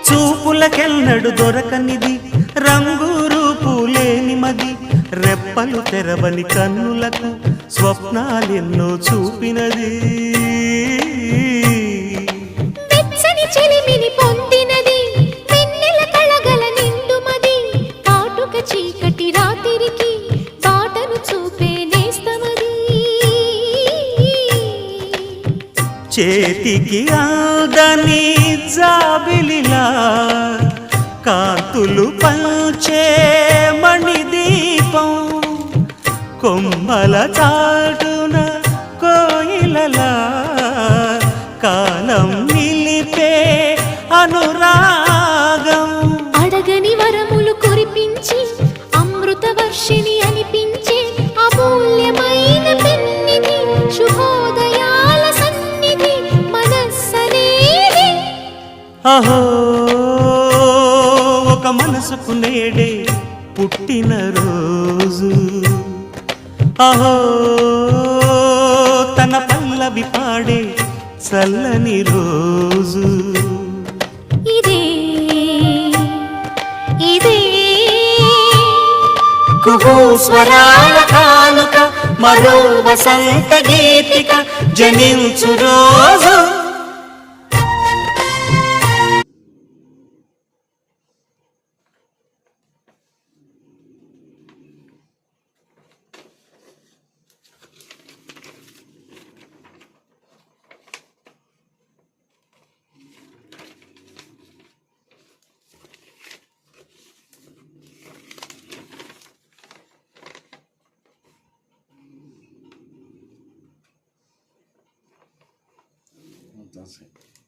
చూపులకెన్నడు దొరకనిది రంగు రూపు లేని మది రెప్పలు తెరవని కన్నులకు స్వప్నాలెన్నో చూపినది వెచ్చని చెలిమిని పొందినది వెన్నెల కళగల నిండుమది కాటుక చీకటి రాత్రికి బాటను చూపే నేస్తమది చేతికి ఆదని జాబిలిలా కాంతులు పంచే మణిదీపం కొమ్మల చాటున కోయిలలా కాలం నిలిపే అనురాగం అడగని వరములు కురిపించి అమృత వర్షిణి అనిపించే అమూల్యమైన పెన్నిధి శుభోదయాల సన్నిధి మనస్సనేది అహో ఒక మనసుకు నేడే పుట్టిన రోజు అహో తన పల్లవి పాడే చల్లని రోజు ఇదే ఇదే కుహూ స్వరాల కానుక మరో వసంత గీతిక జనించు రోజు That's it.